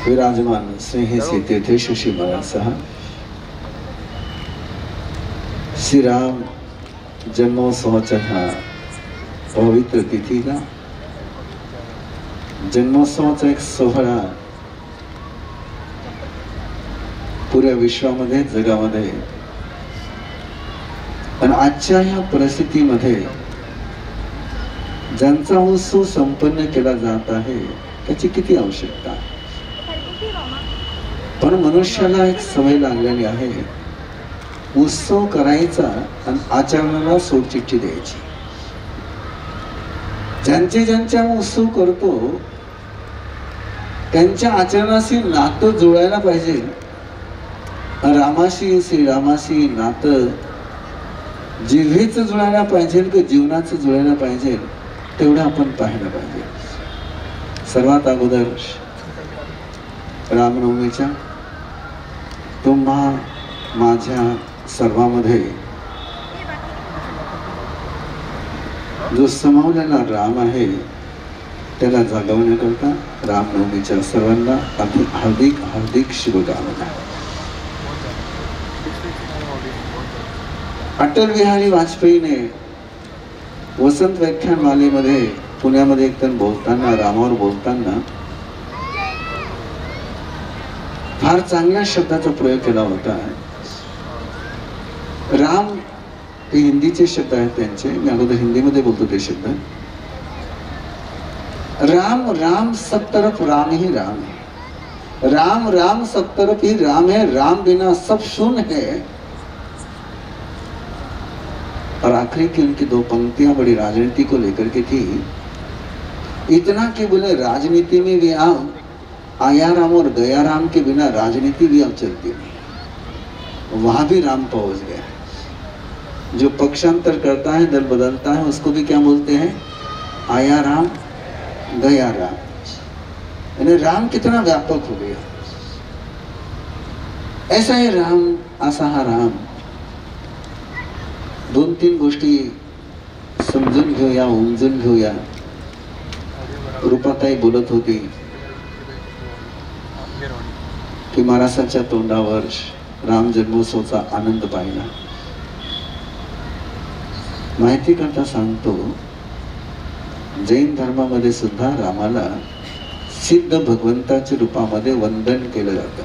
विराजमान स्नेही तीर्थेश शिवरासह श्रीराम जन्मोत्सवाच्या ह्या पवित्र तिथीला जन्मोत्सवाचा एक सोहळा पुऱ्या विश्वामध्ये जगामध्ये पण आजच्या ह्या परिस्थितीमध्ये ज्यांचा उत्सव संपन्न केला जात आहे त्याची किती आवश्यकता आहे। पण मनुष्याला एक सवय लागलेली आहे उत्सव करायचा आणि आचरणाला सोडचिठ्ठी द्यायची। ज्यांच्या उत्सव करतो त्यांच्या आचरणाशी नातं जुळायला पाहिजे। रामाशी श्रीरामाशी नातं जिव्हेच जुळायला पाहिजे की जीवनाचं जुळायला पाहिजे तेवढं आपण पाहायला पाहिजे। सर्वात अगोदर रामनवमीच्या तुम्हा माझ्या सर्वांमध्ये जो समावलेला राम आहे त्याला जागवण्याकरता रामनवमीच्या सर्वांना हार्दिक हार्दिक शुभकामना। अटल बिहारी वाजपेयीने वसंत व्याख्यानमालेमध्ये पुण्यामध्ये एक जण बोलताना रामावर बोलताना फार चांगल्या शब्दाचा प्रयोग केला होता। राम हे हिंदीचे शब्द आहेत त्यांचे, मी अगोदर हिंदीमध्ये बोलतो ते शब्द। राम राम सब तरफ राम ही राम है, राम राम सब तरफ ही राम है, राम बिना सब शून्य है। और आखिरी की उनकी दो पंक्तियां बड़ी राजनीति को लेकर के थी। इतना कि बोले राजनीति में भी आप आया राम और गया राम के बिना राजनीति भी अब चलती नहीं। वहां भी राम पहुंच गया। जो पक्षांतर करता है दल बदलता है उसको भी क्या बोलते हैं, आया राम गया राम। यानी राम कितना व्यापक हो गया। ऐसा है राम, असा हा राम। दोन तीन गोष्टी समजून घेऊया, उमजून घेऊया। रूपाताई बोलत होती की महाराष्ट्राच्या तोंडावर राम जन्मोत्सवाचा आनंद पाहिला। माहिती करता सांगतो जैन धर्मामध्ये सुद्धा रामाला सिद्ध भगवंताच्या रूपामध्ये वंदन केलं जातं।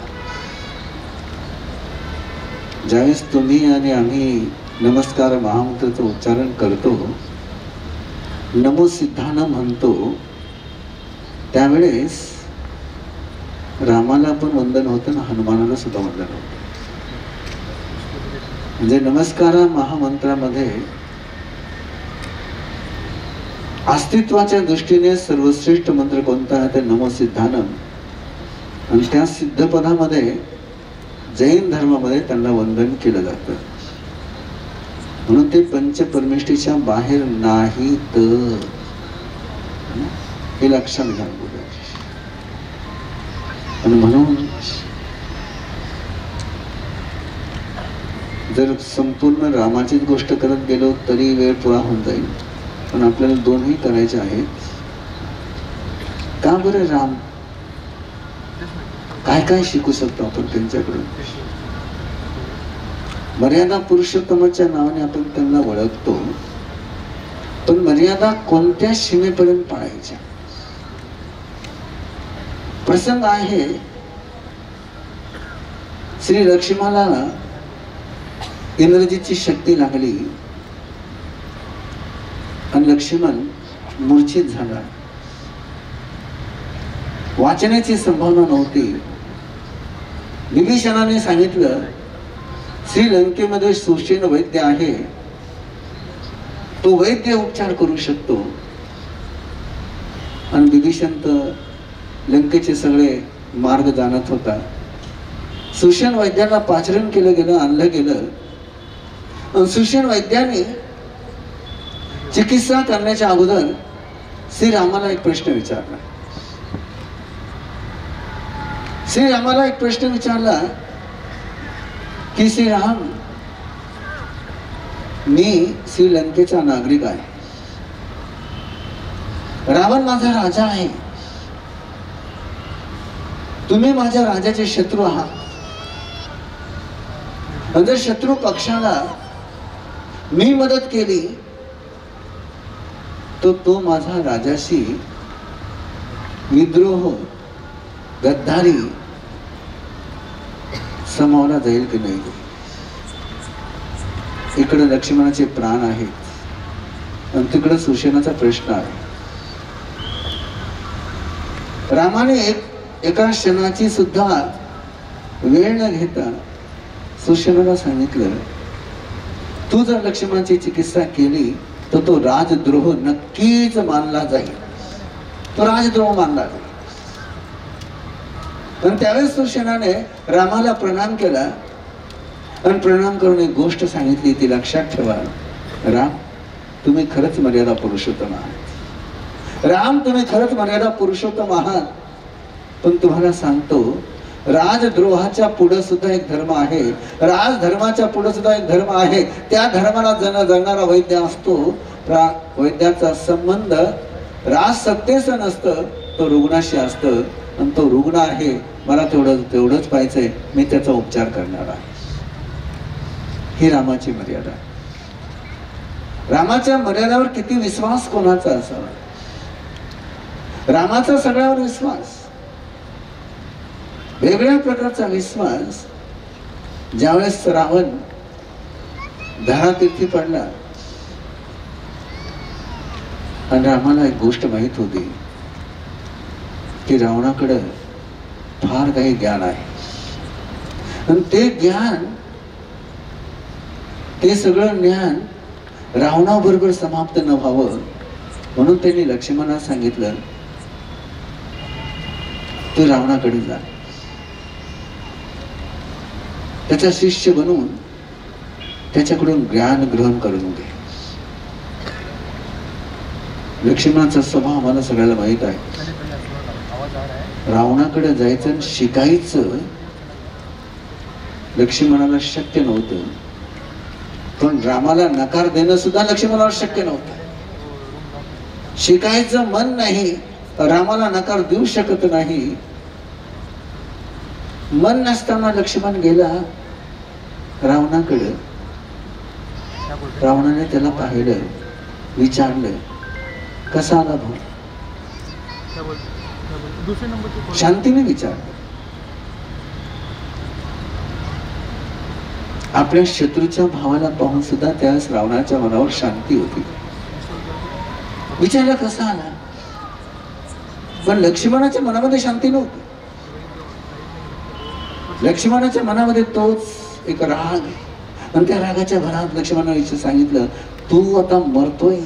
ज्यावेळेस तुम्ही आणि आम्ही नमस्कार महामंत्राचं उच्चारण करतो, नमो सिद्धानं म्हणतो, त्यावेळेस रामाला पण वंदन होतं ना, हनुमानाला सुद्धा वंदन होतं। म्हणजे नमस्कार महामंत्रामध्ये अस्तित्वाच्या दृष्टीने सर्वश्रेष्ठ मंत्र कोणता आहे ते नमो सिद्धानं। आणि त्या सिद्ध पदामध्ये जैन धर्मामध्ये त्यांना वंदन केलं जातं। म्हणून ते पंचपरमेष्ठीच्या बाहेर नाही तर हे लक्षात घ्या। आणि म्हणून जर संपूर्ण रामाचीच गोष्ट करत गेलो तरी वेळ पुरा होऊन जाईल। पण आपल्याला दोन्ही करायचे आहेत। का बरं राम, काय काय शिकू शकतो आपण त्यांच्याकडून। मर्यादा पुरुषोत्तमाच्या नावाने आपण त्यांना ओळखतो, पण मर्यादा कोणत्या सीमेपर्यंत पाळायच्या। प्रसंग आहे श्री लक्ष्मणाला इंद्रजीची शक्ती लागली आणि लक्ष्मण मूर्छित झाला। वाचण्याची संभावना नव्हती। विभीषणाने सांगितलं श्रीलंकेमध्ये सुषेण वैद्य आहे, तो वैद्य उपचार करू शकतो। आणि विभीषण तर लंकेचे सगळे मार्ग जाणत होता। सुषेण वैद्याला पाचारण केलं गेलं, आणलं गेलं। आणि सुषेण वैद्याने चिकित्सा करण्याच्या अगोदर श्रीरामाला एक प्रश्न विचारला। श्रीरामाला एक प्रश्न विचारला की श्रीराम, मी श्रीलंकेचा नागरिक आहे, रावण माझा राजा आहे, तुम्ही माझ्या राजाचे शत्रू आहात. जर शत्रू पक्षाला मी मदत केली तर तो माझा राजाशी विद्रोह गद्दारी समावला जाईल की नाही. इकडे लक्ष्मणाचे प्राण आहेत आणि तिकडे सुशेनाचा प्रश्न आहे. रामाने एका क्षणाची सुद्धा वेळ न घेता सुशेनाला सांगितलं, तू जर लक्ष्मणाची चिकित्सा केली तर तो राजद्रोह नक्कीच मानला जाईल. तो राजद्रोह मानला जाईल. पण त्यावेळेस सुशेनाने रामाला प्रणाम केला आणि प्रणाम करून एक गोष्ट सांगितली, ती लक्षात ठेवा. राम, तुम्ही खरंच मर्यादा पुरुषोत्तम आहात. राम, तुम्ही खरंच मर्यादा पुरुषोत्तम आहात. पण तुम्हाला सांगतो, राजद्रोहाच्या पुढे सुद्धा एक धर्म आहे. राजधर्माच्या पुढे सुद्धा एक धर्म आहे. त्या धर्माला जगणारा वैद्य असतो. वैद्याचा संबंध राजसत्तेचं नसतं, तो रुग्णाशी असतं. आणि तो रुग्ण आहे, मला तेवढंच पाहिजे, मी त्याचा उपचार करणार आहे. ही रामाची मर्यादा. रामाच्या मर्यादावर किती विश्वास कोणाचा असावा. रामाचा सगळ्यावर विश्वास, वेगळ्या प्रकारचा विश्वास. ज्यावेळेस रावण धारातीर्थी पडला आणि रामाला एक गोष्ट माहित होती की रावणाकडे फार काही ज्ञान आहे आणि ते ज्ञान, ते सगळं ज्ञान रावणाबरोबर समाप्त न व्हावं म्हणून त्यांनी लक्ष्मणाला सांगितलं, तू रावणाकडे जा, त्याचा शिष्य बनवून त्याच्याकडून ज्ञान ग्रहण करून घे. लक्ष्मणाचा स्वभाव आम्हाला सगळ्याला माहित आहे. रावणाकडे जायचं आणि शिकायचं लक्ष्मणाला शक्य नव्हतं. पण रामाला नकार देणं सुद्धा लक्ष्मणाला शक्य नव्हतं. शिकायचं मन नाही, रामाला नकार देऊ शकत नाही. मन नसताना लक्ष्मण गेला रावणाकडे. रावणाने त्याला पाहिलं, विचारलं, कसा आला भाऊ? शांतीने विचारलं. आपल्या शत्रूच्या भावाला पाहून सुद्धा त्यावेळेस रावणाच्या मनावर शांती होती. विचारलं कसा आला, पण लक्ष्मणाच्या मनामध्ये शांती नव्हती. लक्ष्मणाच्या मनामध्ये तोच एक राग, आणि त्या रागाच्या भरात लक्ष्मणाने सांगितलं, तू आता मरतोय,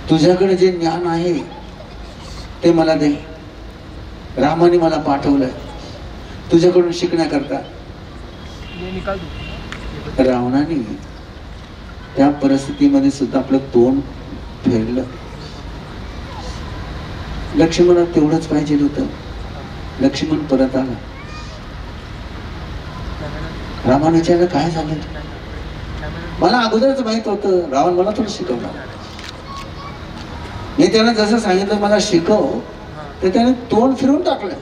तुझ्याकडे जे ज्ञान आहे ते मला दे. रामाने मला पाठवलंय तुझ्याकडून शिकण्याकरता. रावणाने त्या परिस्थितीमध्ये सुद्धा आपलं तोंड फेरलं. लक्ष्मणाला तेवढंच पाहिजे होतं. लक्ष्मण परत आला. रामाने विचारलं, काय झालं? मला अगोदरच माहित होतं, रावण मला थोडं शिकवणार. मी त्याने जसं सांगितलं मला शिकव, तर त्याने तोंड फिरून टाकलं.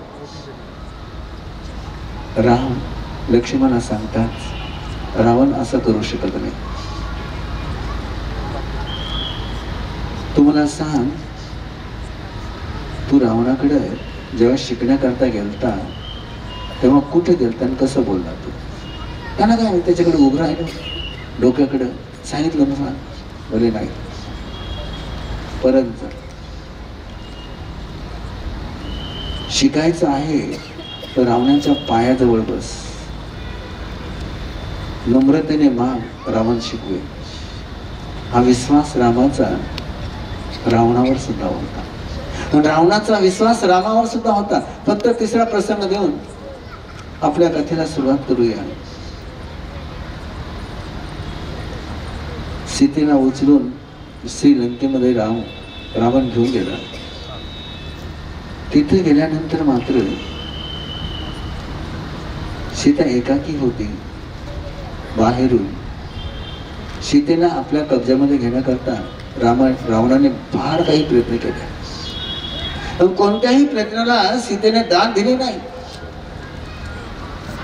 राम लक्ष्मणाला सांगतात, रावण असं करू शकत नाही. तू मला सांग, तू रावणाकडे जेव्हा शिकण्याकरता गेलता तेव्हा कुठे गेलता आणि कसं बोलला तू? त्यांना काय, त्याच्याकडे उभं राहिलं डोक्याकडे, सांगितलं मला, बोले नाही. परत शिकायचं आहे तर रावणाच्या पायाजवळ बस, नम्रतेने माग, रावण शिकवे. हा विश्वास रामाचा रावणावर सुद्धा होता. रावणाचा विश्वास रामावर सुद्धा होता. फक्त तिसरा प्रसंग देऊन आपल्या कथेला सुरुवात करूया. सीतेला उचलून श्रीलंकेमध्ये रावण घेऊन गेला. तिथे गेल्यानंतर मात्र सीता एकाकी होती. बाहेरून सीतेला आपल्या कब्जामध्ये घेण्याकरता रावणाने फार काही प्रयत्न केले. पण कोणत्याही प्रयत्नाला सीतेने दाद दिली नाही.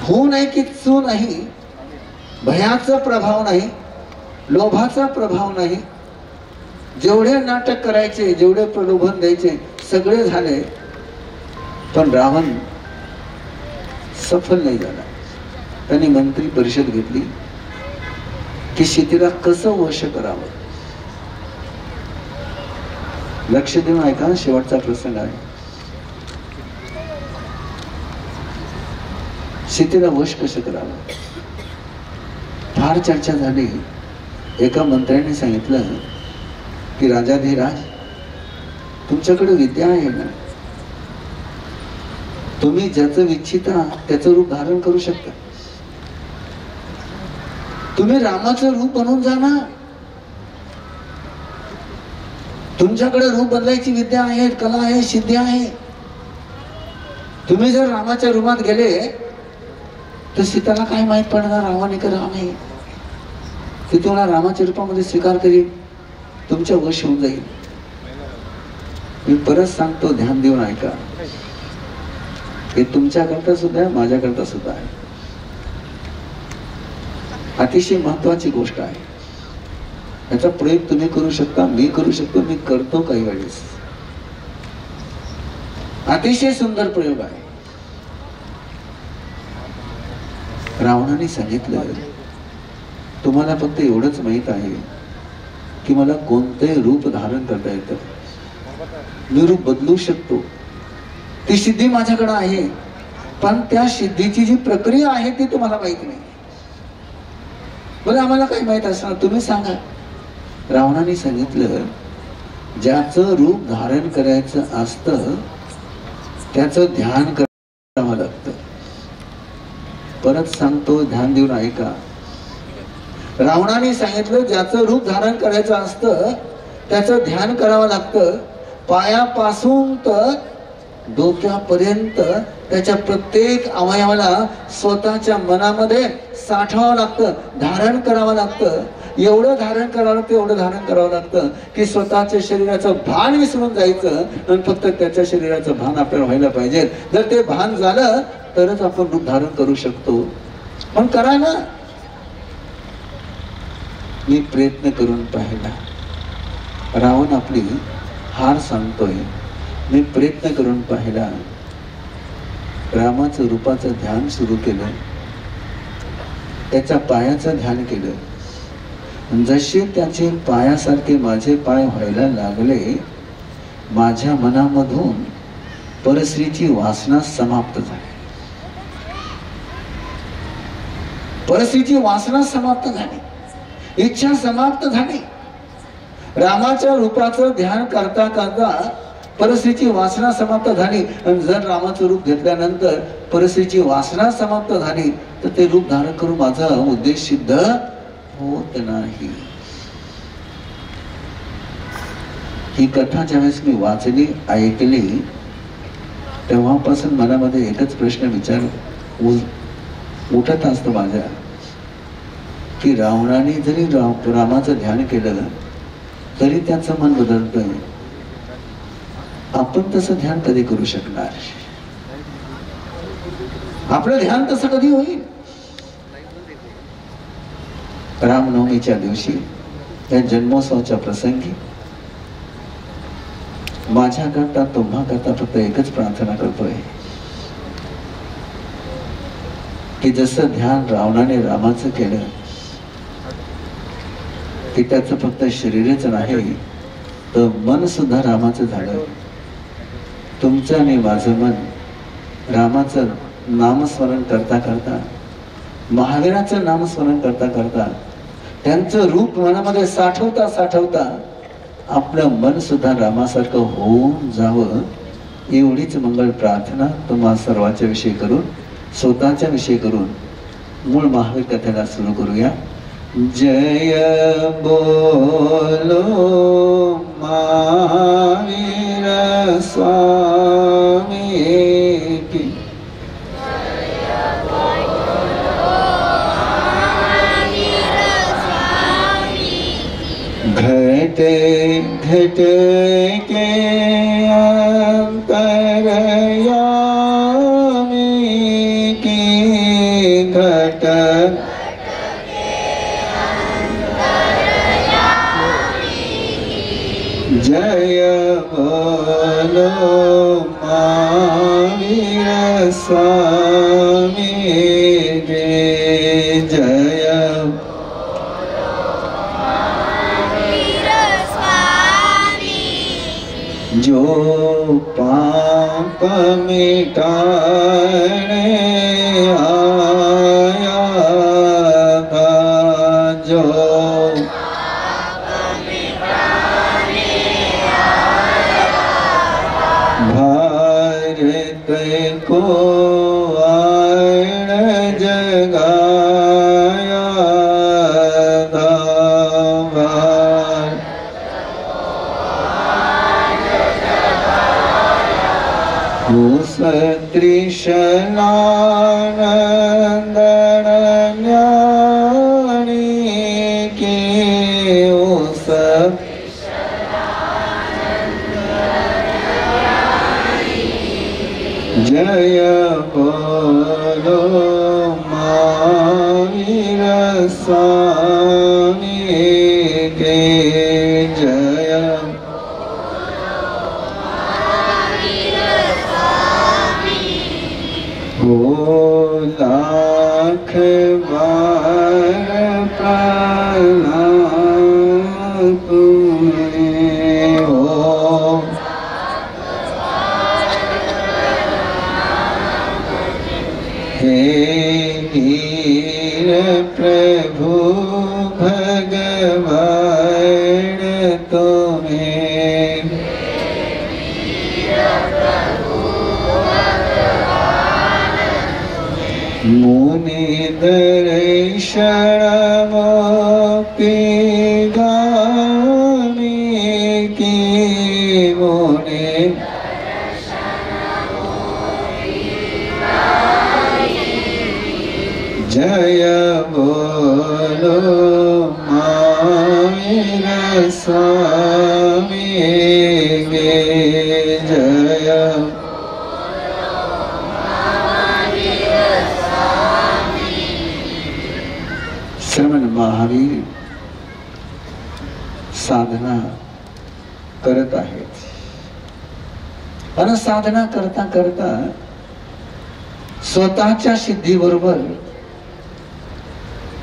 हो नाही की चू नाही, भयाचा प्रभाव नाही, लोभाचा प्रभाव नाही. जेवढे नाटक करायचे, जेवढे प्रलोभन द्यायचे सगळे झाले, पण रावण सफल नाही झाला. त्यांनी मंत्री परिषद घेतली की सीतेला कसं वश करावं. लक्ष देऊन ऐका, शेवटचा प्रसंग आहे. सीतेला वश कसं करावं फार चर्चा झाली. एका मंत्र्याने सांगितलं की राजाधिराज, तुमच्याकडे विद्या आहे ना, तुम्ही ज्याचं इच्छिता त्याचं रूप धारण करू शकता. तुम्ही रामाचं रूप बनवून जा ना. तुमच्याकडे रूप बदलायची विद्या आहे, कला आहे, सिद्धी आहे. तुम्ही जर रामाच्या रूपात गेले तर सीताला काय माहित पडणार रामाने का राम आहे. ती तुम्हाला रामाच्या रूपामध्ये स्वीकार करील, तुमच्या वश होऊन जाईल. मी परत सांगतो, ध्यान देऊन ऐका. हे तुमच्याकरता सुद्धा आहे, माझ्याकरता सुद्धा आहे. अतिशय महत्वाची गोष्ट आहे. याचा प्रयोग तुम्ही करू शकता, मी करू शकतो, मी करतो काही वेळेस. अतिशय सुंदर प्रयोग आहे. रावणाने सांगितलं, तुम्हाला फक्त एवढंच माहित आहे की मला कोणते रूप धारण करता येतं, मी रूप बदलू शकतो, ती सिद्धी माझ्याकडे आहे. पण त्या सिद्धीची जी प्रक्रिया आहे ती तुम्हाला माहित नाही. बरं, आम्हाला काय माहित असणार, तुम्ही सांगा. रावणाने सांगितलं, ज्याचं रूप धारण करायचं असतं त्याचं ध्यान करावं लागतं. परत सांगतो, ध्यान देऊन ऐका. रावणाने सांगितलं, ज्याचं रूप धारण करायचं असतं त्याचं ध्यान करावं लागतं. पायापासून तर डोक्यापर्यंत त्याच्या प्रत्येक अवयवाला स्वतःच्या मनामध्ये साठवावं लागतं, धारण करावं लागतं. एवढं धारण करावं लागतं, एवढं धारण करावं लागतं की स्वतःच्या शरीराचं भान विसरून जायचं आणि फक्त त्याच्या शरीराचं भान आपल्याला व्हायला पाहिजे. जर ते भान झालं तरच आपण रूप धारण करू शकतो. पण करा ना. मी प्रयत्न करून पाहिला. रावण आपली हार सांगतोय. मी प्रयत्न करून पाहिला. रामाचं रूपाचं ध्यान सुरू केलं, त्याच्या पायाचं ध्यान केलं. जसे त्याचे पायासारखे माझे पाय व्हायला लागले, माझ्या मनामधून परस्त्रीची वासना समाप्त झाली. परस्त्रीची वासना समाप्त झाली, इच्छा समाप्त झाली. रामाच्या रूपाचं ध्यान करता करता परस्त्रीची वासना समाप्त झाली. आणि जर रामाचं रूप घेतल्यानंतर परस्त्रीची वासना समाप्त झाली तर ते रूप धारण करून माझा उद्देश सिद्ध होत नाही. ही कथा ज्यावेळेस मी वाचली, ऐकली, तेव्हापासून मनामध्ये एकच प्रश्न विचार उठत असतो माझ्या, की रावणाने जरी रामाचं ध्यान केलं तरी त्याचं मन बदलतंय. आपण तसं ध्यान कधी करू शकणार? आपलं ध्यान तसं कधी होईल? रामनवमीच्या दिवशी, या जन्मोत्सवाच्या प्रसंगी माझ्याकरता, तुम्हाकरता फक्त एकच प्रार्थना करतोय की जसं ध्यान रावणाने रामाचं केलं की त्याचं फक्त शरीरच नाही तर मन सुद्धा रामाचं झालं. तुमचं आणि माझं मन रामाचं नामस्मरण करता करता, महावीराचं नामस्मरण करता करता, त्यांचं रूप मनामध्ये साठवता साठवता आपलं मन सुद्धा रामासारखं होऊन जावं, एवढीच मंगल प्रार्थना तुम्हा सर्वांच्या विषयी करून, स्वतःच्या विषयी करून मूळ महावीर कथेला सुरू करूया. जय बोलो महावीर स्वामी की. घटे घटे के अंत महावीर स्वामी के जय जो पाप मिटाने आया था, जो भारत को आन जगाया था, उस तृष्णानंदन ज्ञानी के उस जय बोलो महावीर स्वामी के जय हो लाख बार प्रणाम तुम्हें हो हे वीर प्रभु भगवान तुम्हें मुनि दर्शन मोक्ति गामी की मुनि जय बोलो महावीर स्वामी के जय श्रमण महावीर साधना करत आहेत आणि साधना करता करता स्वतःच्या सिद्धीबरोबर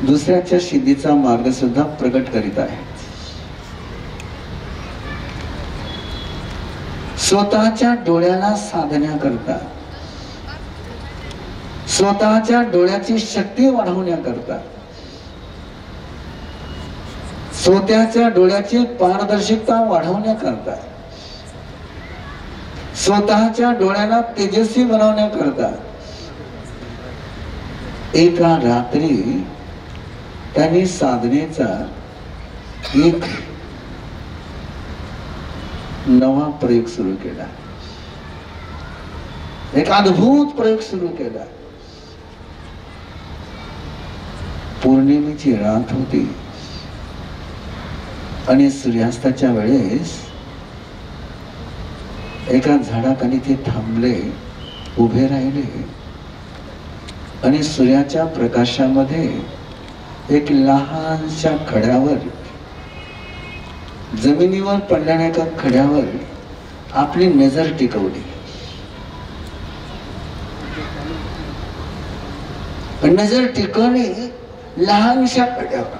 दुसऱ्याच्या सिद्धीचा मार्ग सुद्धा प्रकट करीत आहेत. स्वतःच्या डोळ्याला साधना करता, स्वतःच्या डोळ्याची शक्ती वाढवण्याकरता, स्वतःच्या डोळ्याची पारदर्शकता वाढवण्याकरता, स्वतःच्या डोळ्याला तेजस्वी बनवण्याकरता एका रात्री त्यांनी साधनेचा एक नवा प्रयोग सुरू केला, एक अद्भुत प्रयोग सुरू केला. पौर्णिमेची रात होती आणि सूर्यास्ताच्या वेळेस एका झाडाखाली ते थांबले, उभे राहिले आणि सूर्याच्या प्रकाशामध्ये एक लहानशा खड्यावर, जमिनीवर पडलेल्या एका खड्यावर आपली नजर टिकवली. नजर टिकवली लहानशा खड्यावर,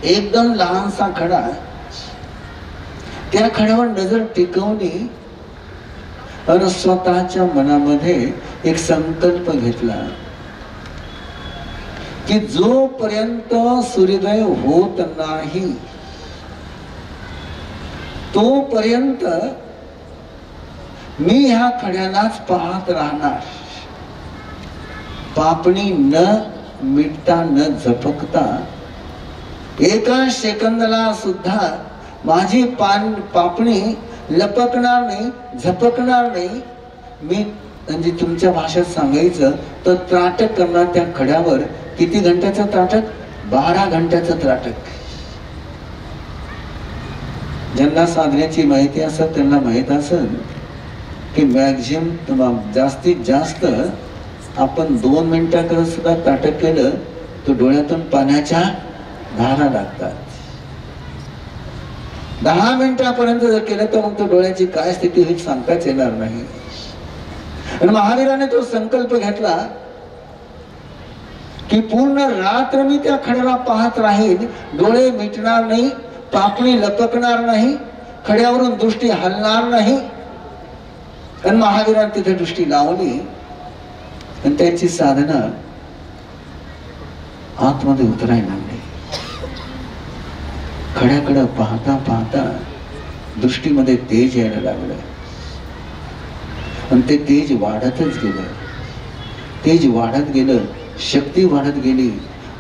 एकदम लहानसा खडा. त्या खड्यावर नजर टिकवली आणि स्वतःच्या मनामध्ये एक संकल्प घेतला की जोपर्यंत सूर्योदय होत नाही तोपर्यंत मी ह्या खड्यालाच पाहत राहणार. पापणी न मिटता न झपकता एका सेकंदाला सुद्धा माझी पापणी लपकणार नाही, झपकणार नाही. मी म्हणजे तुमच्या भाषेत सांगायचं तर त्राटक करणार त्या खड्यावर. किती घंट्याचं त्राटक? 12 घंट्याचं त्राटक. ज्यांना साधण्याची माहिती असेल त्यांना माहित असेल की मॅक्झिमम जास्तीत जास्त आपण 2 मिनिटाकडे सुद्धा त्राटक केलं तर डोळ्यातून पाण्याच्या धारा लागतात. 10 मिनिटापर्यंत जर केलं तर मग तो डोळ्याची काय स्थिती होईल सांगताच येणार नाही. आणि महावीराने तो संकल्प घेतला की पूर्ण रात्र मी त्या खड्याला पाहत राहील, डोळे मिटणार नाही, पापणी लपकणार नाही, खड्यावरून दृष्टी हलणार नाही. आणि महावीराने तिथे दृष्टी लावली आणि त्यांची साधना आतमध्ये उतरायला लागली. खड्याकडे पाहता पाहता दृष्टीमध्ये तेज यायला लागलं आणि ते तेज वाढतच गेलं. तेज वाढत गेलं, शक्ती वाढत गेली,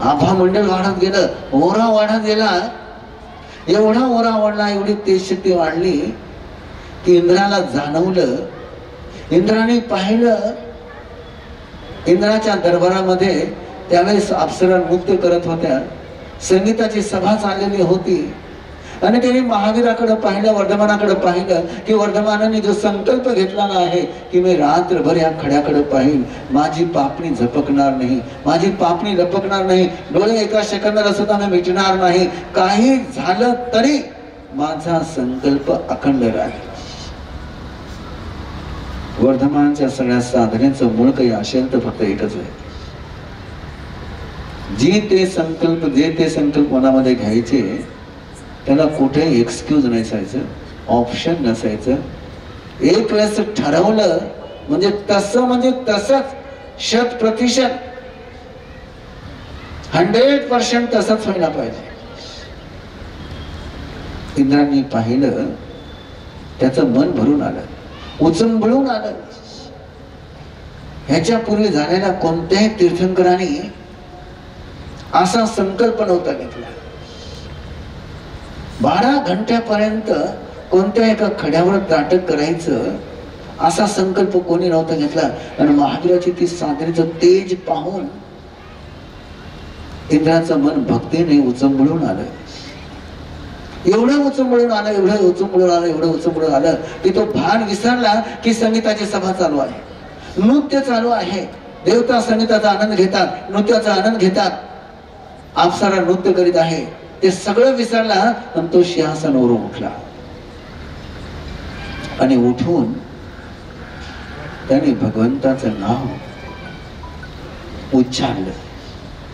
आभा मंडळ वाढत गेलं, ओरा वाढत गेला. एवढा ओरा वाढला, एवढी तेज शक्ती वाढली की इंद्राला जाणवलं. इंद्राने पाहिलं, इंद्राच्या दरबारामध्ये त्यावेळेस अप्सरा नृत्य करत होत्या, संगीताची सभा चाललेली होती. आणि त्यांनी महावीराकडे पाहिलं, वर्धमानाकडे पाहिलं की वर्धमानाने जो संकल्प घेतलेला आहे की मी रात्रभर या खड्याकडे पाहिल, माझी पापणी झपकणार नाही, माझी पापणी लपकणार नाही, डोळे एका सेकंदाला सुद्धा मी मिटणार नाही, काही झालं तरी माझा संकल्प अखंड राहील. वर्धमानच्या सगळ्या साधनेचं मूळ काही असेल तर फक्त एकच आहे, जे ते संकल्प मनामध्ये घ्यायचे त्याला कुठे एक्सक्यूज नसायचं, ऑप्शन नसायचं. एक वेळेस ठरवलं म्हणजे तसंच 100% 100% तसंच व्हायला पाहिजे. इंद्रांनी पाहिलं, त्याचं मन भरून आलं, उचंबळून आलं. ह्याच्यापूर्वी झालेल्या कोणत्याही तीर्थंकरांनी असा संकल्प नव्हता घेतला. 12 घंट्यापर्यंत कोणत्या एका खड्यावर नाटक करायचं असा संकल्प कोणी नव्हता घेतला. आणि महावीराची ती साधनेचं तेज पाहून इंद्राचं मन भक्तीने उचंबळून आलं. एवढं उचंबळून आलं की तो भान विसरला की संगीताची सभा चालू आहे, नृत्य चालू आहे. देवता संगीताचा आनंद घेतात, नृत्याचा आनंद घेतात, अप्सरा नृत्य करीत आहे. ते सगळं विसरला आणि तो सिंहासनावरून उठला. आणि उठून त्याने भगवंताचं नाव उच्चारलं.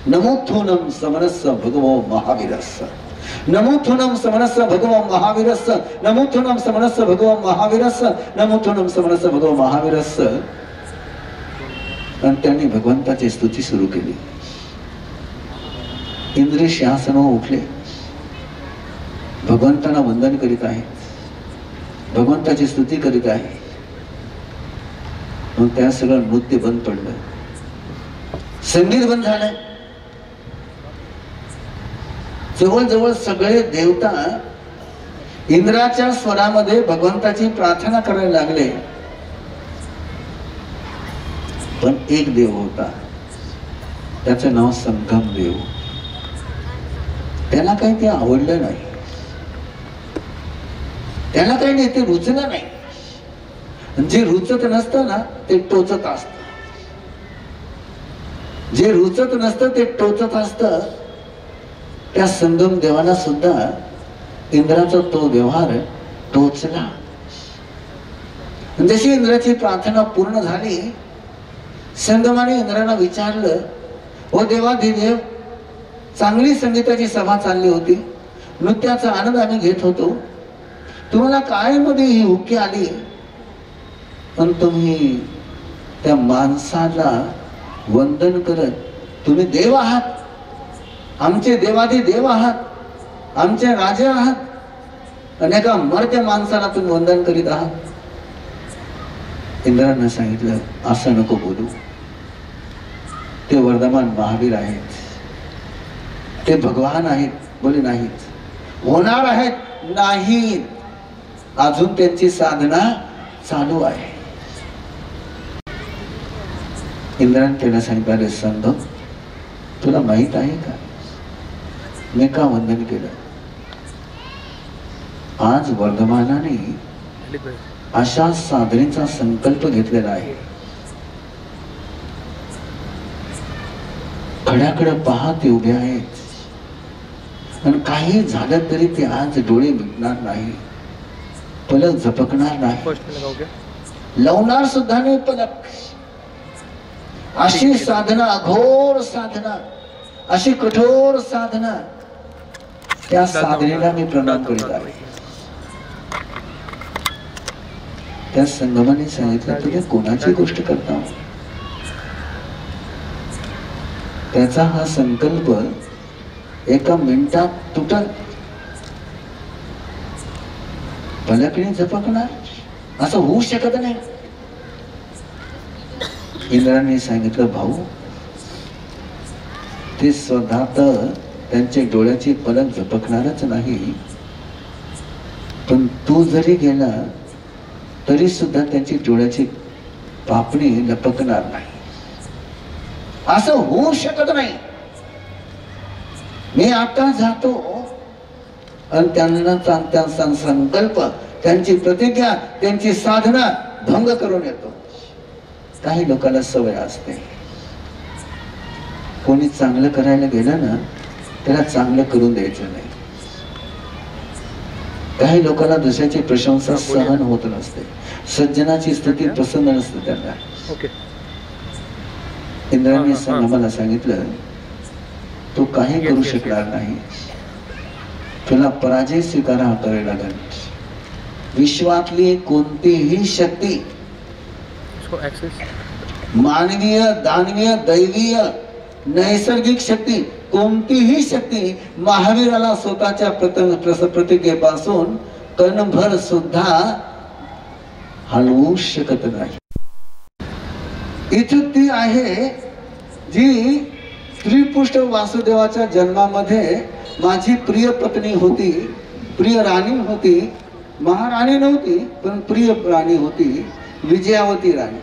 नमोथुनम समरस्य भगवो महावीरस्य, नमोथुनम समरस्य भगवो महावीरस्य, नमोथुनम समरस्य भगवो महावीरस्य, नमोथुनम समरस्य भगवो महावीरस्य. आणि त्यांनी भगवंताची स्तुती सुरू केली. इंद्र सिंहासनावर उठले, भगवंतांना वंदन करीत आहे, भगवंताची स्तुती करीत आहे. मग त्या सगळं नृत्य बंद पडलं, संगीत बंद झालं. जवळजवळ सगळे देवता इंद्राच्या स्वरामध्ये भगवंताची प्रार्थना करायला लागले. पण एक देव होता, त्याचं नाव संगम देव. त्याला काही ते आवडलं नाही, त्याला काही नाही, ते रुचलं नाही. जे रुचत नसतं ना ते टोचत असतं, जे रुचत नसतं ते टोचत असतं. त्या संगम देवाला सुद्धा इंद्राचा तो व्यवहार टोचला. जशी इंद्राची प्रार्थना पूर्ण झाली, संगमाने इंद्राला विचारलं, ओ देवाधिदेव, चांगली संगीताची सभा चालली होती, नृत्याचा आनंद आम्ही घेत होतो, तुम्हाला काय मध्ये ही हुक्की आली पण तुम्ही त्या माणसाला वंदन करत, तुम्ही देव आहात, आमचे देवाधिदेव आहात, आमचे राजे आहात, आणि एका मर्त्या माणसाला तुम्ही वंदन करीत आहात. इंद्रानं सांगितलं, असं नको बोलू, ते वर्धमान महावीर आहेत, ते भगवान आहेत. बोले नाहीत, होणार आहेत, नाहीत, अजून त्यांची साधना चालू आहे. इंद्राने त्याला सांगितलं, संगम, तुला माहित आहे का मी का वंदन केलं? आज वर्धमानाने अशा साधनेचा संकल्प घेतलेला आहे. खड्याकडे पाहत उभे आहेत आणि काही झालं तरी ते आज डोळे मिटणार नाही, पलक झपकणार नाही, लावणार सुद्धा नाही पलक. अशी साधना, अघोर साधना, अशी कठोर साधना, त्या साधनेला मी प्रणाम करीत आहे. त्या संगमाने सांगितलं, तुम्ही कोणाची गोष्ट करता? त्याचा हा संकल्प एका मिनिटात तुटल, पलकने झपकणार असं होऊ शकत नाही. इंद्राने सांगितलं, भाऊ ते स्वतः तर त्यांच्या डोळ्याची पलक झपकणारच नाही, पण तू जरी गेला तरी सुद्धा त्यांची डोळ्याची पापणी लपकणार नाही. असं होऊ शकत नाही. मी आता जातो आणि त्यांना त्यांचा संकल्प, त्यांची प्रतिज्ञा, त्यांची साधना भंग करून येतो. काही लोकांना सवय असते, कोणी चांगलं करायला गेलं ना त्याला चांगलं करून द्यायचं नाही. काही लोकांना दुसऱ्याची प्रशंसा सहन होत नसते, सज्जनाची स्थिती प्रसन्न नसते त्यांना. इंद्राने संगमाला सांगितलं, तू काही करू शकणार नाही, तुला पराजय स्वीकारावा करायला लागेल. विश्वातली कोणतीही शक्ती, मानवीय, दानवीय, दैवीय, नैसर्गिक शक्ती, कोणतीही शक्ती महावीराला स्वतःच्या प्रतिज्ञेपासून कणभर सुद्धा हलवू शकत नाही. इथं ती आहे जी त्रिपुष्ट वासुदेवाच्या जन्मामध्ये माझी प्रिय पत्नी होती, प्रिय राणी होती, महाराणी नव्हती पण प्रिय राणी होती, विजयावती राणी.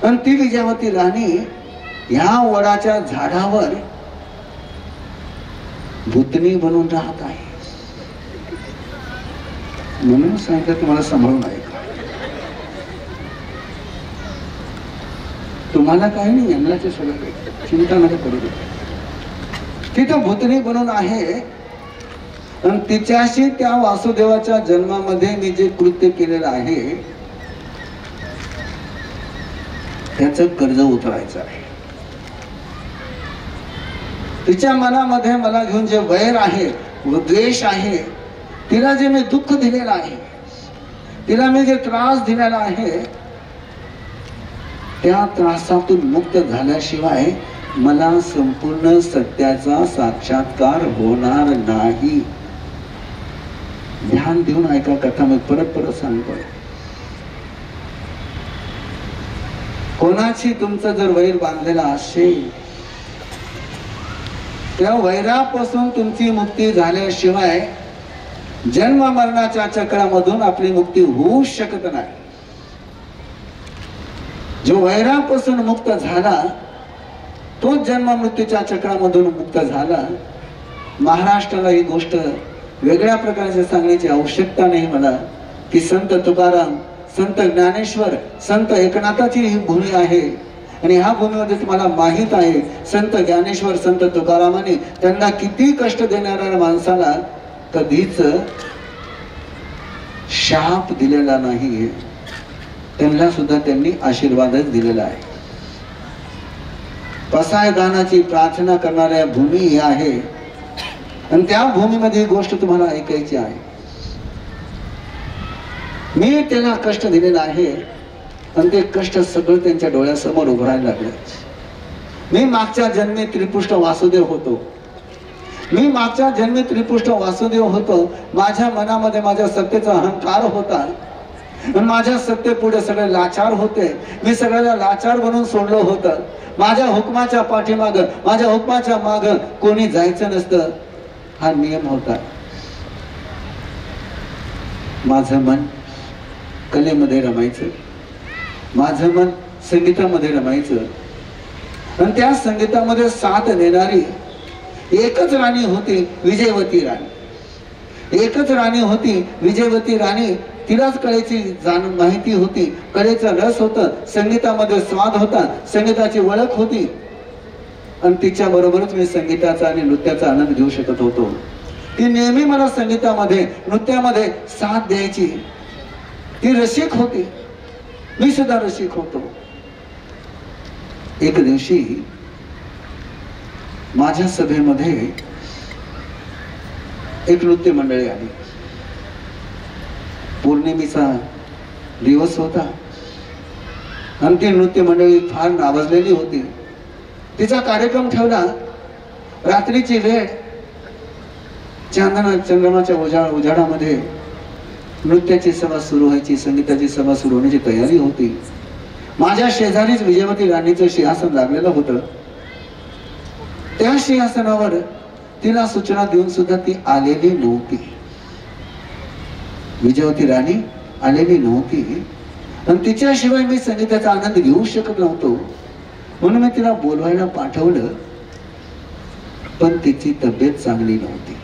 आणि ती विजयावती राणी ह्या वडाच्या झाडावर भूतनी बनून राहत आहे. म्हणून सांगितलं तुम्हाला सांभाळून आहे. तुम्हाला काही नाही, यमनाचे सगळं चिंता नका करू दे. तिथं भूतनी बनून आहे आणि तिच्याशी त्या वासुदेवाच्या जन्मामध्ये मी जे कृत्य केलेलं आहे त्याचं कर्ज उतरायचं आहे. तिच्या मनामध्ये मला घेऊन जे वैर आहे, द्वेष आहे, तिला जे मी दुःख दिलेलं आहे, तिला मी जे त्रास दिलेला आहे, त्या त्रासातून मुक्त झाल्याशिवाय मला संपूर्ण सत्याचा साक्षात्कार होणार नाही. ध्यान देऊन ऐका कथा, मी परत परत सांगतोय. कोणाची तुमचं जर वैर बांधलेला असेल, त्या वैरापासून तुमची मुक्ती झाल्याशिवाय जन्म मरणाच्या चक्रामधून आपली मुक्ती होऊ शकत नाही. जो वैरापासून मुक्त झाला तो जन्म मृत्यूच्या चक्रामधून मुक्त झाला. महाराष्ट्राला ही गोष्ट वेगळ्या प्रकारचे सांगण्याची आवश्यकता नाही मला, की संत तुकाराम, संत ज्ञानेश्वर, संत एकनाथाची ही भूमी आहे. आणि ह्या भूमीमध्ये तुम्हाला माहित आहे, संत ज्ञानेश्वर, संत तुकारामाने त्यांना किती कष्ट देणाऱ्या माणसाला कधीच शाप दिलेला नाहीये. त्यांना सुद्धा त्यांनी आशीर्वादच दिलेला आहे. पसायदानाची प्रार्थना करणाऱ्या भूमी ही आहे आणि त्या भूमीमध्ये ही गोष्ट तुम्हाला ऐकायची आहे. मी त्यांना कष्ट दिलेला आहे आणि ते कष्ट सगळं त्यांच्या डोळ्यासमोर उभरायला लागले. मी मागच्या जन्मी त्रिपुष्ट वासुदेव होतो, मी मागच्या जन्मी त्रिपुष्ट वासुदेव होतो. माझ्या मनामध्ये माझ्या सत्तेचा अहंकार होता, माझ्या सत्ते पुढे सगळे लाचार होते. मी सगळ्याला लाचार बनून सोडलं होतं. माझ्या हुकमाच्या पाठीमाग, माझ्या हुकमाच्या माग कोणी जायचं नसतं, हा नियम होता. माझं मन कलेमध्ये रमायचं, माझं मन संगीतामध्ये रमायचं. आणि त्या संगीतामध्ये साथ देणारी एकच राणी होती, विजयवती राणी. एकच राणी होती, विजयवती राणी. तिलाच कलेची माहिती होती, कलेचा रस होता, संगीतामध्ये स्वाद होता, संगीताची ओळख होती. आणि तिच्या बरोबरच मी संगीताचा आणि नृत्याचा आनंद घेऊ शकत होतो. ती नेहमी मला संगीतामध्ये नृत्यामध्ये साथ द्यायची. ती रसिक होती, मी सुद्धा रसिक होतो. एक दिवशी माझ्या सभेमध्ये एक नृत्य मंडळी आली. पौर्णिमेचा दिवस होता आणि ती नृत्य मंडळी फार नावाजलेली होती. तिचा कार्यक्रम ठेवला. रात्रीची वेळ, चंद्रमाच्या उजाडामध्ये नृत्याची सभा सुरू व्हायची, संगीताची सभा सुरू होण्याची तयारी होती. माझ्या शेजारीच विजयवती राणीचं सिंहासन लागलेलं होतं. त्या सिंहासनावर तिला सूचना देऊन सुद्धा ती आलेली नव्हती. विजयवती राणी आलेली नव्हती आणि तिच्याशिवाय मी संगीताचा आनंद घेऊ शकत नव्हतो. म्हणून मी तिला बोलवायला पाठवलं, पण तिची तब्येत चांगली नव्हती.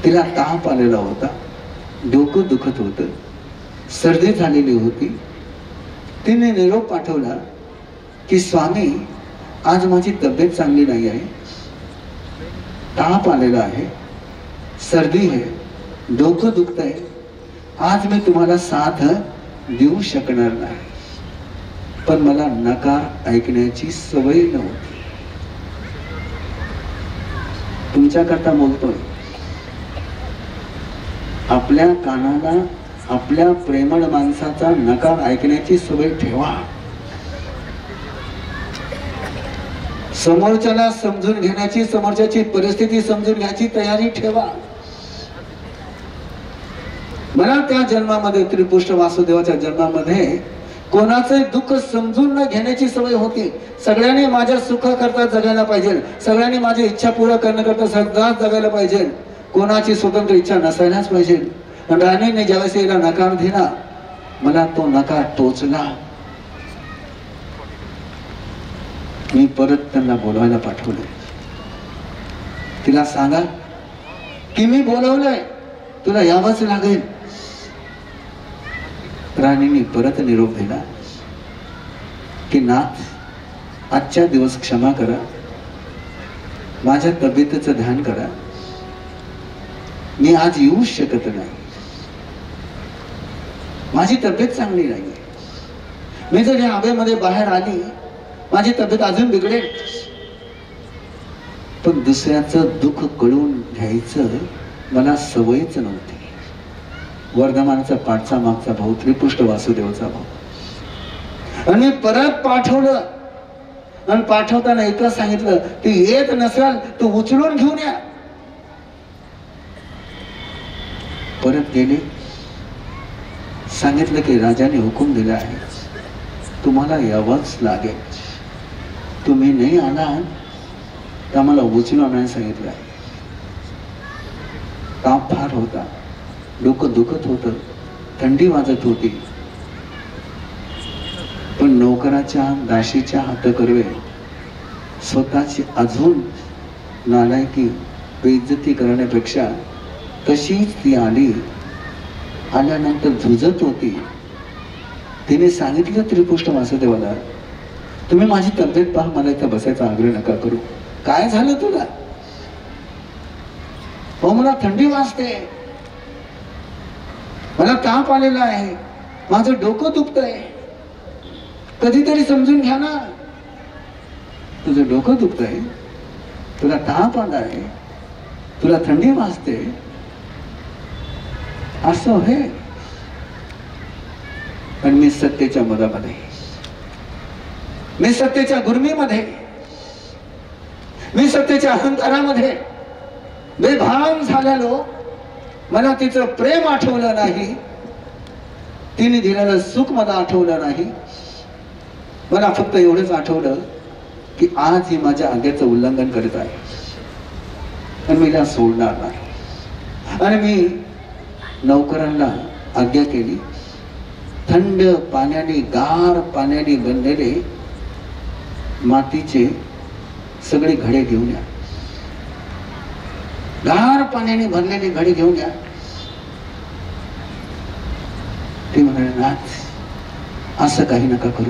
तिला ताप आलेला होता, डोकं दुखत होतं, सर्दी झालेली होती. तिने निरोप पाठवला की स्वामी, आज माझी तब्येत चांगली नाही आहे, ताप आलेला आहे, सर्दी आहे, डोकं दुखत आहे, आज मी तुम्हाला साथ देऊ शकणार नाही. पण मला नकार ऐकण्याची सवय नव्हती. तुमच्याकरता बोलतोय, आपल्या कानाला आपल्या प्रेमळ माणसाचा नकार ऐकण्याची सवय ठेवा. समोरच्याला समजून घेण्याची, समोरच्याची परिस्थिती समजून घ्यायची तयारी ठेवा. मला त्या जन्मामध्ये, त्रिपुष्ट वासुदेवाच्या जन्मामध्ये कोणाचे दुःख समजून न घेण्याची सवय होती. सगळ्यांनी माझ्या सुखाकरता जगायला पाहिजे, सगळ्यांनी माझी इच्छा पूर्ण करण्याकरता सगळ्यात जगायला पाहिजे, कोणाची स्वतंत्र इच्छा नसायलाच पाहिजे. आणि राणीने ज्यावेळेस याला नकार दिला, मला तो नकार टोचला. मी परत त्यांना बोलवायला पाठवलं. तिला सांगा की मी बोलवलंय, तुला यावंच लागेल. राणीने परत निरोप दिला की नाथ, आजच्या दिवस क्षमा करा, माझ्या तब्येतीचं ध्यान करा, मी आज येऊ शकत नाही, माझी तब्येत चांगली नाही. मी जर या हवेमध्ये बाहेर आली, माझी तब्येत अजून बिघडेल. पण दुसऱ्याचं दुःख कळून घ्यायचं मला सवयच नव्हती. वर्धमानाचा पाठचा मागचा भाऊ, त्रिपुष्ट वासुदेवाचा भाऊ. आणि परत पाठवलं आणि पाठवताना एकच सांगितलं, ती येत नसेल तू उचलून घेऊन या. परत गेले. सांगितलं की राजाने हुकूम दिला आहे, तुम्हाला यावंच लागेल. तुम्ही नाही आला तर आम्हाला उचलून आणायला सांगितलं आहे. ताप फार होता, डोकं दुखत होतं, थंडी वाजत होती. पण नोकराच्या, दाशीच्या हातकर्वे स्वतःची अजून नालायकी, बेइज्जती करण्यापेक्षा तशीच ती आली. आल्यानंतर झुजत होती. तिने सांगितलं त्रिपुष्ट वासुदेवाला, तुम्ही माझी तब्येत पहा, मला इथं बसायचा आग्रह नका करू. काय झालं तुला? हो, मला थंडी वाजते, मला ताप आलेला आहे, माझं डोकं दुखतंय, कधीतरी समजून घ्या ना. तुझं डोकं दुखतंय, तुला ताप आला आहे, तुला थंडी वाजते, असं हे. पण मी सत्तेच्या मदामध्ये, मी सत्तेच्या गुर्मीमध्ये, मी सत्तेच्या अहंकारामध्ये बेभान झालेलो. मला तिचं प्रेम आठवलं नाही, तिने दिलेलं सुख मला आठवलं नाही. मला फक्त एवढंच आठवलं की आज ही माझ्या आज्ञेचं उल्लंघन करत आहे आणि मी तिला सोडणार नाही. आणि मी नौकरांना आज्ञा केली, थंड पाण्याने, गार पाण्याने बनलेले मातीचे सगळे घडे घेऊन या, गार पाण्याने भरलेले घडे घेऊन या. ते म्हणाले, नाथ असं काही नका करू,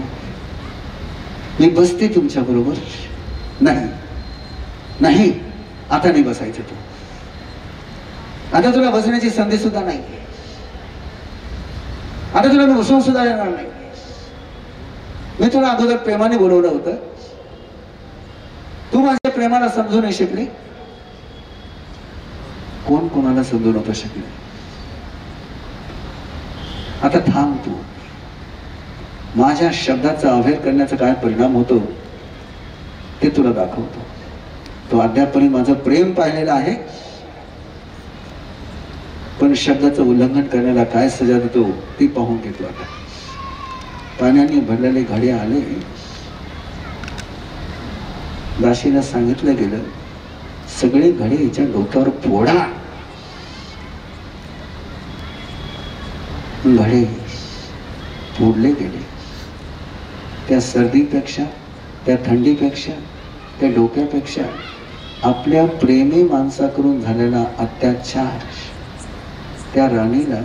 मी बसते तुमच्या बरोबर, नाही नाही, आता नाही बसायचं तू, आता तुला बसण्याची संधी सुद्धा नाही, आता तुला मी बसवून सुद्धा येणार नाही. मी तुला अगोदर प्रेमाने बोलवलं होतं, तू माझ्या प्रेमाला समजू नाही शकली. कोण कोणाला समजू नव्हतं शकले. आता थांब तू, माझ्या शब्दाचा अवहेर करण्याचा काय परिणाम होतो ते तुला दाखवतो. तो अद्यापही माझं प्रेम पाहिलेलं आहे, पण शब्दाचं उल्लंघन करण्याला काय सजा देतो ती पाहून घेतो. आता पाण्याने भरलेले घडे आले. दाशीला सांगितलं गेलं, सगळे घडे हिच्या डोक्यावर फोडा. घडे फोडले गेले. त्या सर्दीपेक्षा, त्या थंडीपेक्षा, त्या डोक्यापेक्षा आपल्या प्रेमी माणसाकडून झालेला अत्याचार त्या राणीला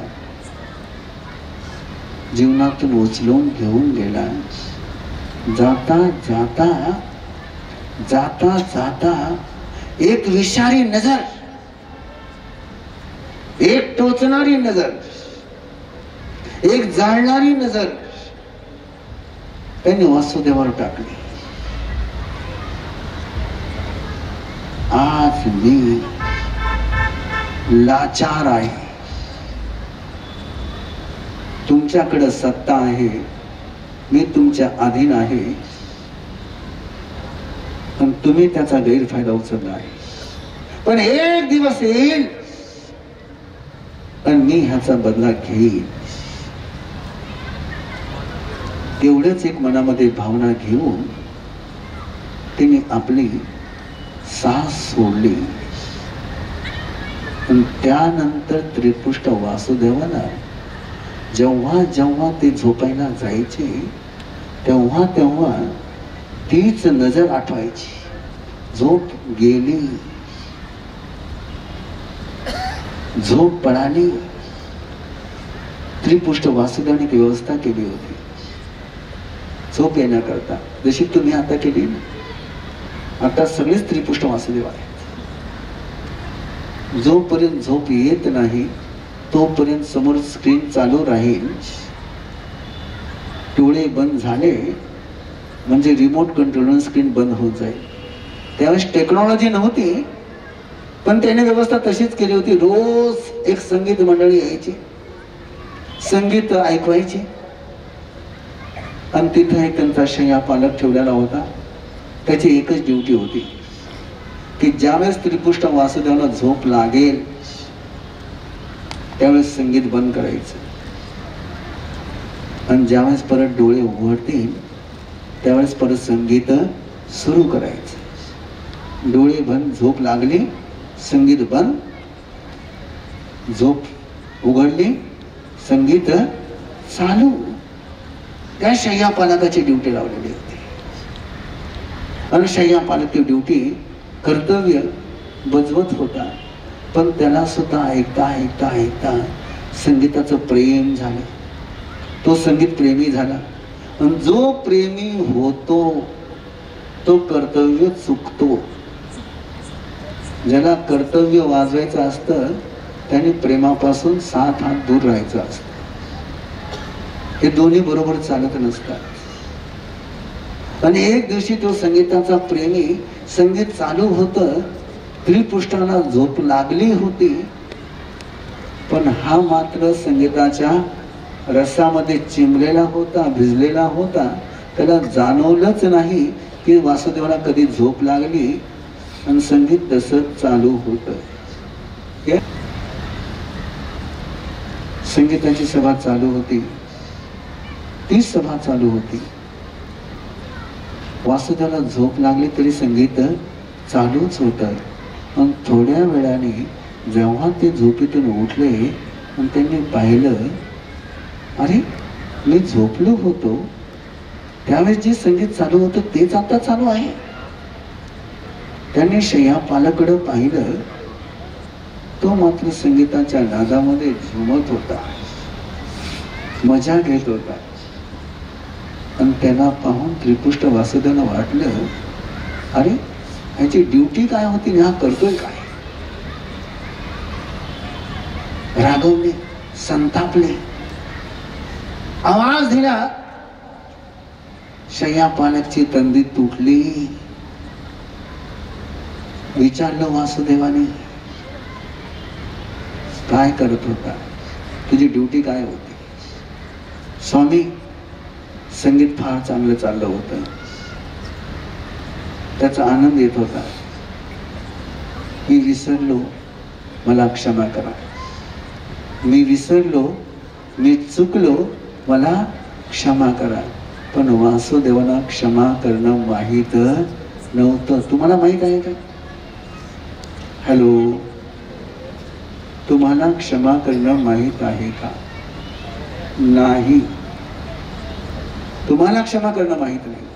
जीवनातून उचलून घेऊन गेला. जाता जाता जाता जाता एक विषारी नजर, एक टोचणारी नजर, एक जाळणारी नजर त्यांनी वासुदेवावर टाकली. आज मी लाचार आहे, तुमच्याकडे सत्ता आहे, मी तुमच्या अधीन आहे, पण तुम्ही त्याचा गैरफायदा उचलला आहे. पण एक दिवस येईल पण मी ह्याचा बदला घेईन. तेवढंच एक मनामध्ये भावना घेऊन तिने आपली सास सोडली. पण त्यानंतर त्रिपुष्ट वासुदेवाला जेव्हा जेव्हा ते झोपायला जायचे तेव्हा तेव्हा तीच नजर आठवायची. झोप गेली, झोप पळाली. त्रिपुष्ट वासुदेवाने ती व्यवस्था केली होती झोप येण्याकरता, जशी तुम्ही आता केली ना. आता सगळेच त्रिपुष्ट वासुदेव आहेत. जोपर्यंत झोप येत नाही तोपर्यंत समोर स्क्रीन चालू राहील. डोळे बंद झाले म्हणजे रिमोट कंट्रोलर स्क्रीन बंद होत जाईल. त्यावेळेस टेक्नॉलॉजी नव्हती, पण त्याने व्यवस्था तशीच केली होती. रोज एक संगीत मंडळी यायची, संगीत ऐकवायची, आणि तिथे एक त्यांचा शय्या पालक ठेवलेला होता. त्याची एकच ड्युटी होती की ज्यावेळेस त्रिपुष्ट वासुदेवाला झोप लागेल त्यावेळेस संगीत बंद करायचं, आणि ज्यावेळेस परत डोळे उघडतील त्यावेळेस परत संगीत सुरू करायचं. डोळे बंद, झोप लागली, संगीत बंद, झोप उघडली, संगीत चालू. त्या शय्या पालकाची ड्युटी लावलेली होती. आणि शय्या पालक ती ड्युटी, कर्तव्य बजवत होता. पण त्याला सुद्धा ऐकता ऐकता ऐकता संगीताचं प्रेम झालं. तो संगीत प्रेमी झाला. आणि जो प्रेमी होतो तो कर्तव्य चुकतो. ज्याला कर्तव्य वाजवायचं असतं त्याने प्रेमापासून 7 हात दूर राहायचं असतं. हे दोन्ही बरोबर चालत नसतात. आणि एक दिवशी तो संगीताचा प्रेमी, संगीत चालू होतं, त्रिपुष्टाला झोप लागली होती, पण हा मात्र संगीताच्या रसामध्ये चिमलेला होता, भिजलेला होता. त्याला जाणवलंच नाही की वासुदेवाला कधी झोप लागली. आणि संगीत तसंच चालू होतं. संगीताची सभा चालू होती, ती सभा चालू होती. वासुदेवाला झोप लागली तरी संगीत चालूच होतं. आणि थोड्या वेळाने जेव्हा ते झोपेतून उठले आणि त्यांनी पाहिलं, अरे मी झोपलो होतो त्यावेळेस जे संगीत चालू होतं तेच आता चालू आहे. त्यांनी शय्या पालकडे पाहिलं, तो मात्र संगीताच्या नादामध्ये झुमत होता, मजा घेत होता. आणि त्याला पाहून त्रिपुष्ट वासुदेवाला वाटलं अरे ह्याची ड्युटी काय होती, हा करतोय काय? रागवले, संतापले, आवाज दिला, शय्या पालकची तंदी तुटली. विचारलं वासुदेवाने, काय करत होता, तुझी ड्युटी काय होती? स्वामी, संगीत फार चांगलं चाललं होतं, त्याचा आनंद येत होता, मी विसरलो, मला क्षमा करा. मी विसरलो, मी चुकलो, मला क्षमा करा. पण वासुदेवाला क्षमा करणं माहीत नव्हतं. तुम्हाला माहित आहे का? हॅलो, तुम्हाला क्षमा करणं माहीत आहे का? नाही, तुम्हाला क्षमा करणं माहीत नाही.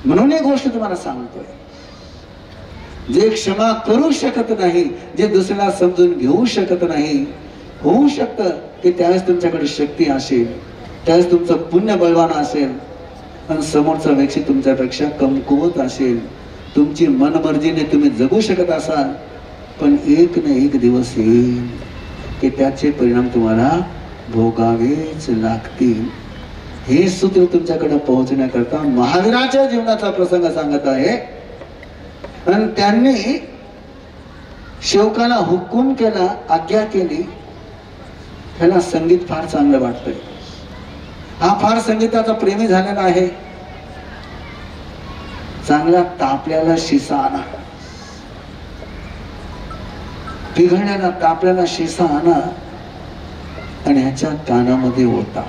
म्हणून एक गोष्ट तुम्हाला सांगतोय, जे क्षमा करू शकत नाही, जे दुसऱ्याला समजून घेऊ शकत नाही, होऊ शकतं की त्यावेळेस तुमच्याकडे शक्ती असेल, त्यावेळेस तुमचं पुण्य बळवान असेल आणि समोरचा व्यक्ती तुमच्यापेक्षा कमकुवत असेल, तुमची मनमर्जीने तुम्ही जगू शकत असाल, पण एक ना एक दिवस येईल की त्याचे परिणाम तुम्हाला भोगावेच लागतील. हे सूत्र तुमच्याकडे पोहोचण्याकरता महावीराच्या जीवनाचा प्रसंग सांगत आहे. आणि त्यांनी सेवकाला हुकूम केला, आज्ञा केली, ह्याला संगीत फार चांगलं वाटतंय, हा फार संगीताचा प्रेमी झालेला आहे, चांगला तापल्याला शिसा आणा, पिघळण्याला तापल्याला शिसा आणा आणि ह्याच्या कानामध्ये होता.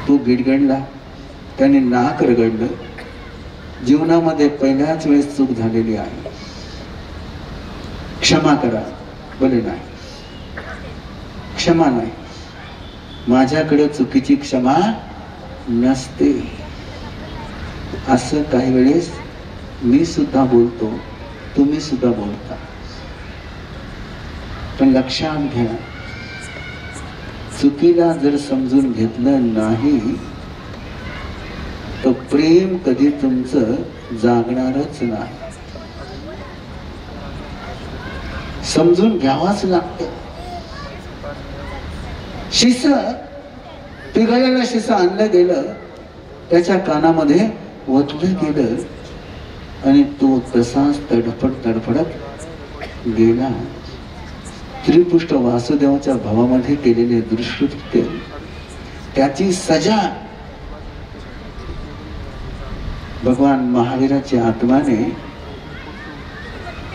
तो गिडगडला, त्याने नाक रगडलं. जीवनामध्ये पहिल्याच वेळेस चूक झालेली आहे, क्षमा करा. बोले नाही, क्षमा नाही, माझ्याकडे चुकीची क्षमा नसते. असं काही वेळेस मी सुद्धा बोलतो, तुम्ही सुद्धा बोलता. पण लक्षात घ्या, चुकीला जर समजून घेतलं नाही तर प्रेम कधी तुमचं जागणारच नाही. समजून घ्यावाच लागतं. शिस, पिघळलेलं शिस आणलं गेलं, त्याच्या कानामध्ये ओतलं गेलं आणि तो तसाच तडफडत गेला. त्रिपुष्ट वासुदेवाच्या भावामध्ये केलेले दुष्कृत्य, त्याची सजा भगवान महावीराच्या आत्माने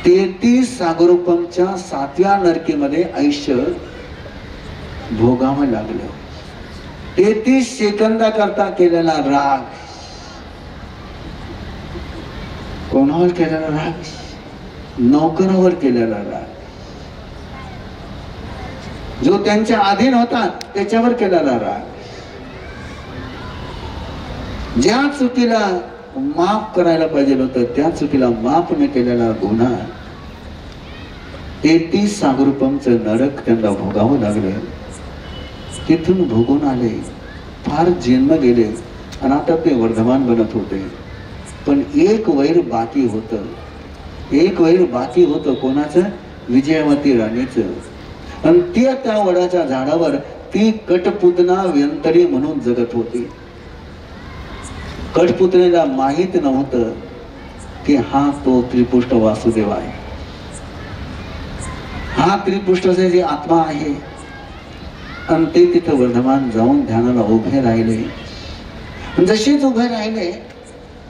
33 सागरोपमच्या 7व्या नरकेमध्ये आयुष्य भोगावं लागलं. 33 सेकंदाकरता केलेला राग, कोणावर केलेला राग? नौकरावर केलेला राग, जो त्यांच्या अधीन होता त्याच्यावर केलेला राग, ज्या चुकीला माफ करायला पाहिजे होतं त्या चुकीला माफ न केलेला गुन्हा, 33 सागरोपमचं नरक त्यांना भोगावं लागलं. तिथून भोगून आले, फार जन्म गेले आणि आता ते वर्धमान बनत होते. पण एक वैर बाकी होतं, एक वैर बाकी होतं. कोणाचं? विजयावती राणीचं. आणि ती त्या वडाच्या झाडावर ती कटपुतना व्यंतरी म्हणून जगत होती. कटपुतणीला माहित नव्हतं की हा तो त्रिपुष्ट वासुदेव आहे, हा त्रिपुष्टाचा जी आत्मा आहे. आणि ते तिथं वर्धमान जाऊन ध्यानाला उभे राहिले. जसेच उभे राहिले,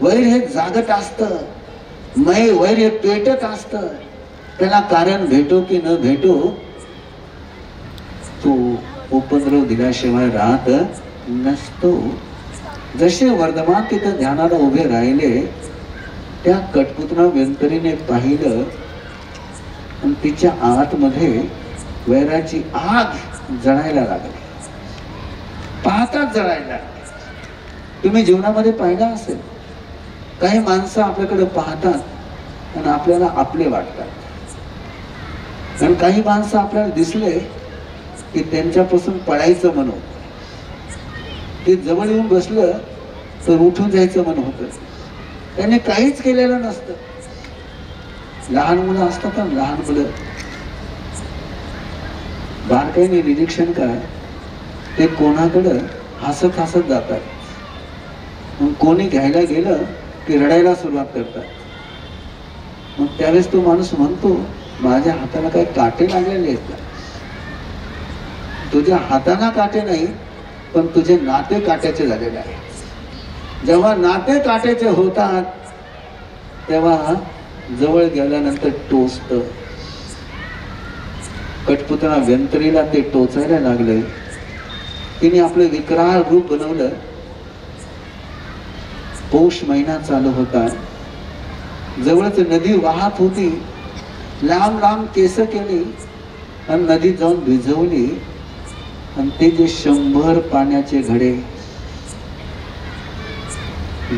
वैर हे जागत असतं, वैर हे पेटत असतं. त्याला कारण भेटो की न भेटो, तो उपद्रव दिल्याशिवाय राहत नसतो. जसे वर्धमान तिथं ध्यानाला उभे राहिले, त्या कटपुतना व्यंतरीने पाहिलं आणि तिच्या आतमध्ये वैराची आग जळायला लागली, पाहताच जळायला लागली. तुम्ही जीवनामध्ये पाहिलं असेल, काही माणसं आपल्याकडे पाहतात आणि आपल्याला आपले वाटतात, आणि काही माणसं आपल्याला दिसले की त्यांच्यापासून पळायचं म्हणून. ते जवळ येऊन बसलं तर उठून जायचं मन होतं. त्याने काहीच केलेलं नसतं. लहान मुलं असतात ना, लहान मुलं बारकाईने निरीक्षण करा, ते कोणाकडं हसत हसत जातात. मग कोणी घ्यायला गेलं की रडायला सुरुवात करतात. मग त्यावेळेस तो माणूस म्हणतो, माझ्या हाताला काही काटे लागलेले आहेत का? तुझ्या हाताला काटे नाही, पण तुझे नाते काट्याचे झालेले आहे. जेव्हा नाते काट्याचे होतात तेव्हा जवळ गेल्यानंतर टोचत. कठपुतळा व्यंतरीला ते टोचायला लागले. तिने आपलं विकराळ रूप बनवलं. पौष महिना चालू होता. जवळच नदी वाहत होती. लांब लांब केस केली आणि नदीत जाऊन भिजवली. आणि ते जे 100 पाण्याचे घडे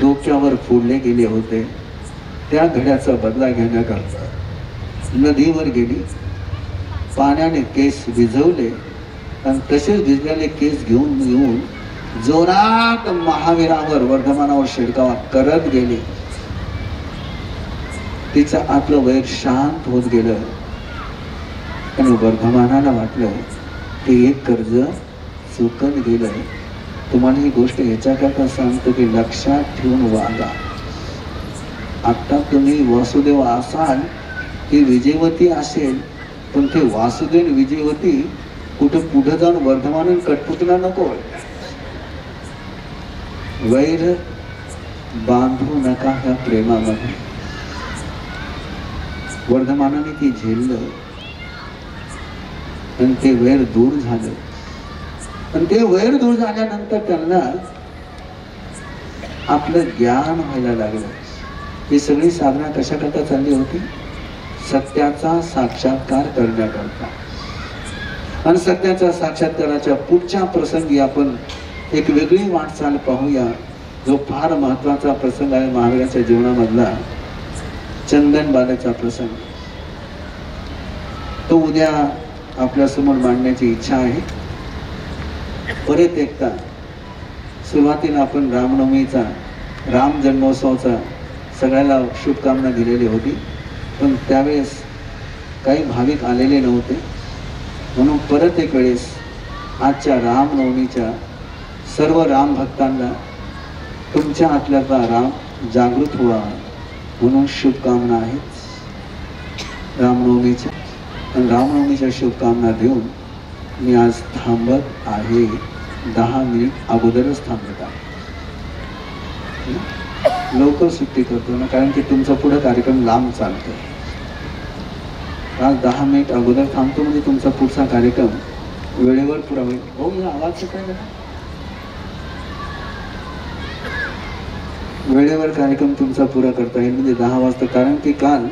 डोक्यावर फोडले गेले होते, त्या घड्याचा बदला घेण्याकरता नदीवर गेली. पाण्याने केस भिजवले आणि तसेच भिजलेले केस घेऊन येऊन जोरात महावीरावर, वर्धमानावर शिडकावा करत गेली. तिचं आतलं वैर शांत होत गेलं आणि वर्धमानाला वाटलं की एक कर्ज चुकत गेलं. तुम्हाला ही गोष्ट याच्याकरता सांगतो की लक्षात ठेवून वागा. आता तुम्ही वासुदेव असाल, ती विजयवती असेल, पण ते वासुदेव विजयवती कुठं पुढे जाऊन वर्धमान कठपुतळा नको. वैर बांधू नका ह्या प्रेमामध्ये. वर्धमानाने ती झेललं आणि ते वैर दूर झालं. आणि ते वैर दूर झाल्यानंतर त्यांना आपलं ज्ञान व्हायला लागलं. ही सगळी साधना कशाकरता चालली होती? सत्याचा साक्षात्कार करण्याकरता. आणि सत्याच्या साक्षात्काराच्या पुढच्या प्रसंगी आपण एक वेगळी वाटचाल पाहूया, जो फार महत्वाचा प्रसंग आहे महावीराच्या जीवनामधला, चंदन बालाचा प्रसंग. तो उद्या आपल्या समोर मांडण्याची इच्छा आहे. परत एकदा सुरुवातीला आपण रामनवमीचा, राम जन्मोत्सवाचा सगळ्याला शुभकामना दिलेली होती, पण त्यावेळेस काही भाविक आलेले नव्हते. म्हणून परत एक वेळेस आजच्या रामनवमीच्या सर्व राम भक्तांना तुमच्या आतल्याचा राम जागृत व्हावा म्हणून शुभकामना आहेत रामनवमीच्या. आणि रामनवमीच्या शुभकामना देऊन मी आज थांबत आहे. 10 मिनिट अगोदरच थांबत आहे. लवकर सुट्टी करतो ना, कारण की तुमचा पुढे कार्यक्रम लांब चालतो. आज 10 मिनिट अगोदर थांबतो म्हणजे तुमचा पुढचा कार्यक्रम वेळेवर पुरा होईल. हो, या आवाज काय झाला? वेळेवर कार्यक्रम तुमचा पुरा करता येईल म्हणजे 10 वाजता. कारण की काल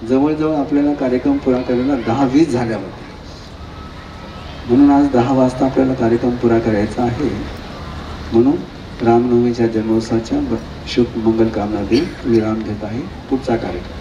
जवळजवळ आपल्याला कार्यक्रम पुरा करायला 10-20 झाल्या होत्या. म्हणून आज 10 वाजता आपल्याला कार्यक्रम पुरा करायचा आहे. म्हणून रामनवमीच्या जन्मोत्सवाच्या शुभ मंगल कामना देऊन विराम घेत आहे. पुढचा कार्यक्रम